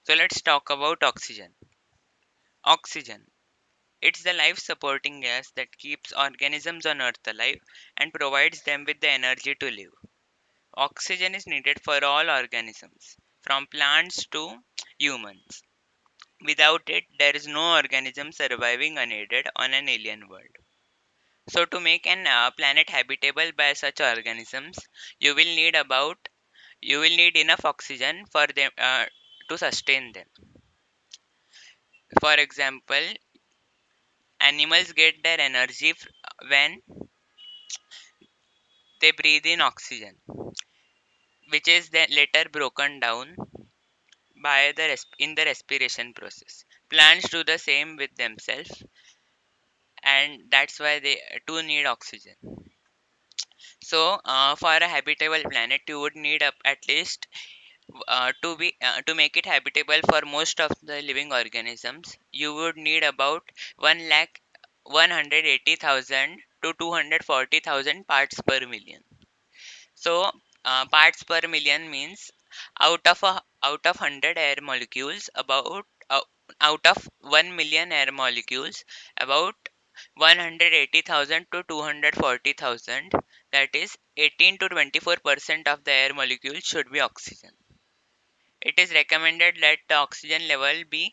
So let's talk about oxygen. Oxygen. It's the life supporting gas that keeps organisms on Earth alive and provides them with the energy to live. Oxygen is needed for all organisms, from plants to humans. Without it, there is no organism surviving unaided on an alien world. So, to make an planet habitable by such organisms, you will need about you will need enough oxygen for them to sustain them. For example, animals get their energy when they breathe in oxygen, which is then later broken down by in the respiration process. Plants do the same with themselves, and that's why they too need oxygen. So, for a habitable planet, you would need at least to make it habitable for most of the living organisms. You would need about 1,180,000 to 240,000 parts per million. So, parts per million means out of 100 air molecules, out of 1 million air molecules, about 180,000 to 240,000, that is 18 to 24% of the air molecules should be oxygen. It is recommended that the oxygen level be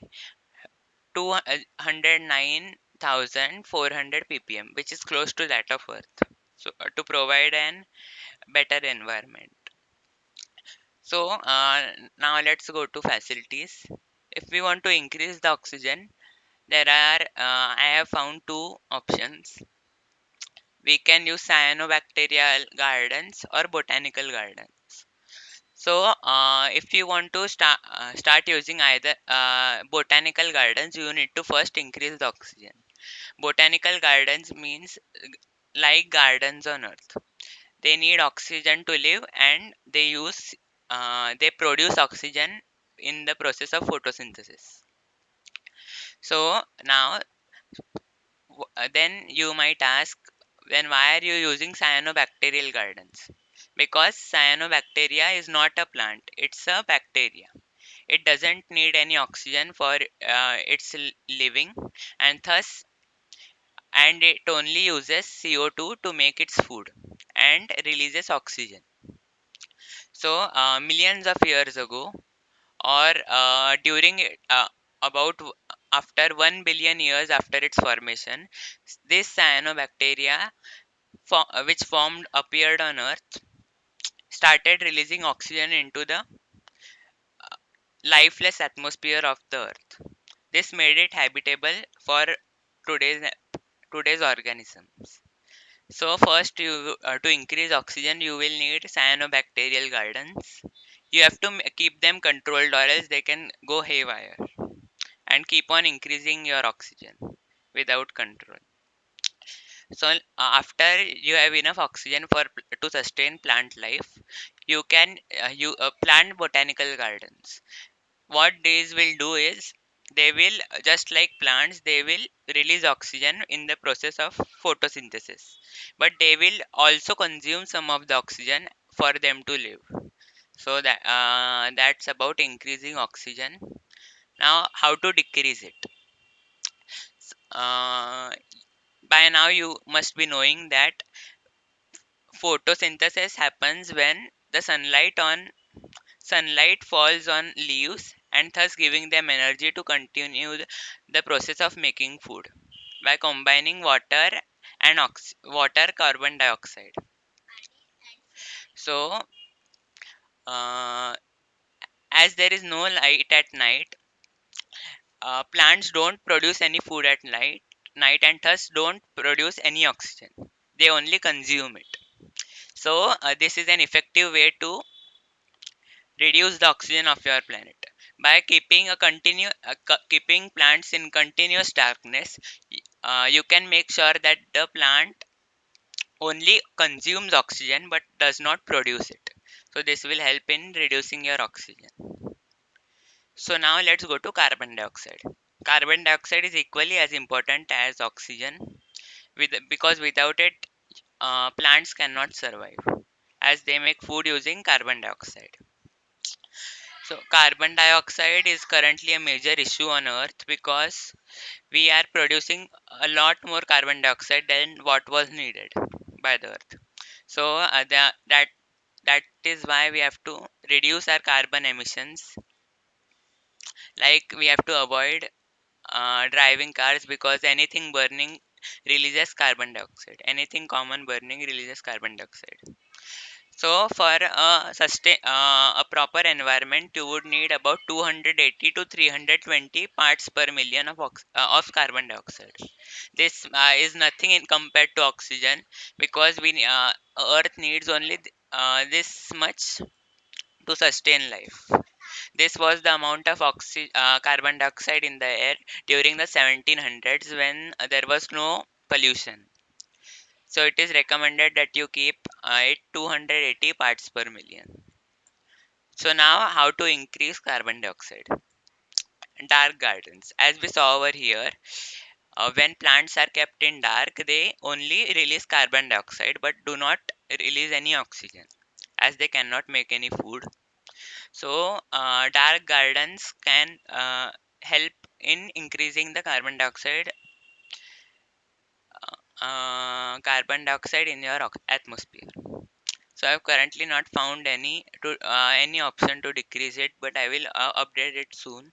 209,400 ppm, which is close to that of Earth. So, to provide an better environment. So, now let's go to facilities. If we want to increase the oxygen, I have found two options. We can use cyanobacterial gardens or botanical gardens. So, if you want to start using either botanical gardens, you need to first increase the oxygen. Botanical gardens means like gardens on Earth. They need oxygen to live, and they produce oxygen in the process of photosynthesis. So now, then you might ask, then why are you using cyanobacterial gardens? Because cyanobacteria is not a plant; it's a bacteria. It doesn't need any oxygen for its living, and thus and it only uses CO2 to make its food and releases oxygen. So, millions of years ago, or during about after 1 billion years after its formation, this cyanobacteria, which formed appeared on Earth, started releasing oxygen into the lifeless atmosphere of the Earth. This made it habitable for today's today's organisms. So first, to increase oxygen, you will need cyanobacterial gardens. You have to keep them controlled, or else they can go haywire and keep on increasing your oxygen without control. So after you have enough oxygen to sustain plant life, you can you plant botanical gardens. What these will do is, they will, just like plants, they will release oxygen in the process of photosynthesis, but they will also consume some of the oxygen for them to live. So that's about increasing oxygen. Now, how to decrease it? uh, by now you must be knowing that photosynthesis happens when the sunlight falls on leaves, and thus giving them energy to continue the process of making food by combining water carbon dioxide. So, uh, as there is no light at night, plants don't produce any food at night, and thus don't produce any oxygen. They only consume it. So, this is an effective way to reduce the oxygen of your planet. By keeping plants in continuous darkness, you can make sure that the plant only consumes oxygen but does not produce it. So this will help in reducing your oxygen. So now let's go to carbon dioxide. Carbon dioxide is equally as important as oxygen, because without it, plants cannot survive, as they make food using carbon dioxide. So carbon dioxide is currently a major issue on Earth because we are producing a lot more carbon dioxide than what was needed by the Earth. So that is why we have to reduce our carbon emissions. Like we have to avoid driving cars because anything burning releases carbon dioxide. Anything common burning releases carbon dioxide. So for a proper environment, you would need about 280 to 320 parts per million of carbon dioxide. This is nothing in compared to oxygen because Earth needs only this much to sustain life. This was the amount of carbon dioxide in the air during the 1700s when there was no pollution. So it is recommended that you keep it 280 parts per million. So now how to increase carbon dioxide? Dark gardens. As we saw over here, when plants are kept in dark, they only release carbon dioxide but do not release any oxygen as they cannot make any food. So dark gardens can help in increasing the carbon dioxide in your atmosphere. So I've currently not found any option to decrease it, but I will update it soon.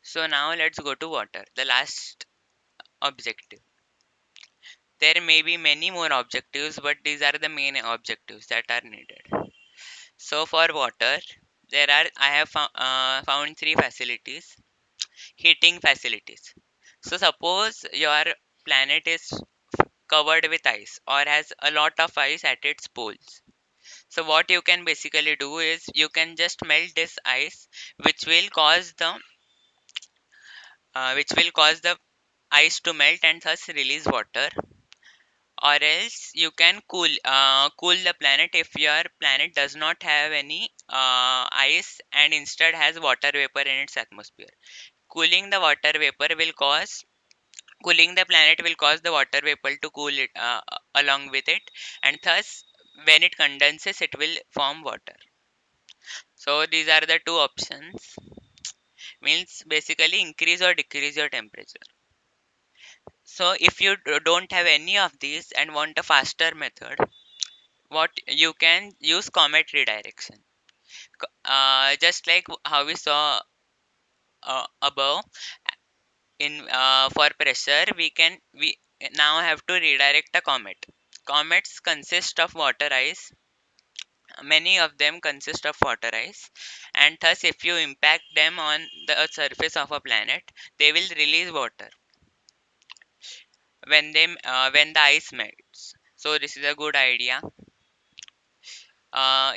So now let's go to water, the last objective. There may be many more objectives, but these are the main objectives that are needed. So for water, I have found three facilities, heating facilities. So suppose your planet is covered with ice or has a lot of ice at its poles. So what you can basically do is you can just melt this ice, which will cause the ice to melt and thus release water. Or else you can cool the planet if your planet does not have any ice and instead has water vapor in its atmosphere. Cooling the water vapor will cause Cooling the planet will cause the water vapor to cool it along with it, and thus when it condenses it will form water. So these are the two options, means basically increase or decrease your temperature. So if you don't have any of these and want a faster method, what you can use comet redirection. Just like how we saw above, in for pressure we now have to redirect a comet. Comets consist of water ice. Many of them consist of water ice, and thus if you impact them on the surface of a planet, they will release water when the ice melts. So this is a good idea,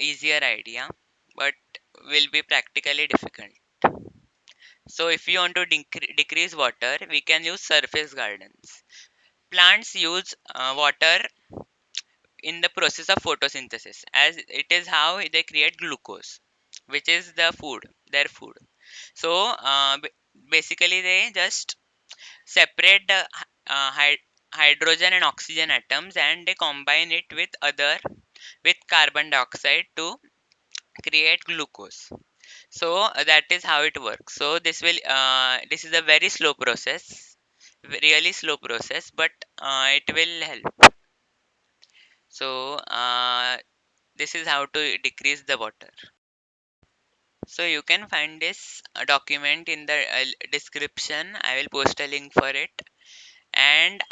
easier idea, but will be practically difficult. So if you want to decrease water, we can use surface gardens. Plants use water in the process of photosynthesis, as it is how they create glucose, which is their food. So basically they just separate the hydrogen and oxygen atoms and they combine it with carbon dioxide to create glucose. So that is how it works. So this is a very slow process, really slow process, but it will help. So this is how to decrease the water. So you can find this document in the description. I will post a link for it. And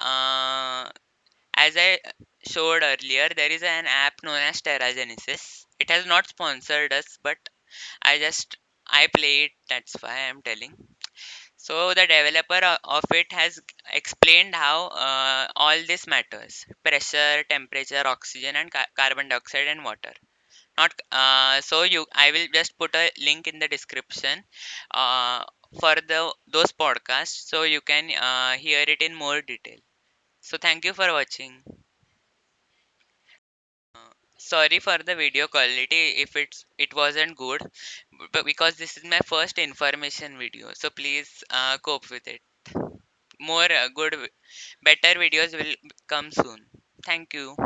as I showed earlier, there is an app known as TerraGenesis. It has not sponsored us, but I play it. That's why I'm telling. So the developer of it has explained how all this matters: pressure, temperature, oxygen, and carbon dioxide and water. Not so you. I will just put a link in the description uh, for the those podcasts, so you can hear it in more detail. So thank you for watching. Sorry for the video quality if it wasn't good, but because this is my first information video, so please cope with it. More better videos will come soon. Thank you.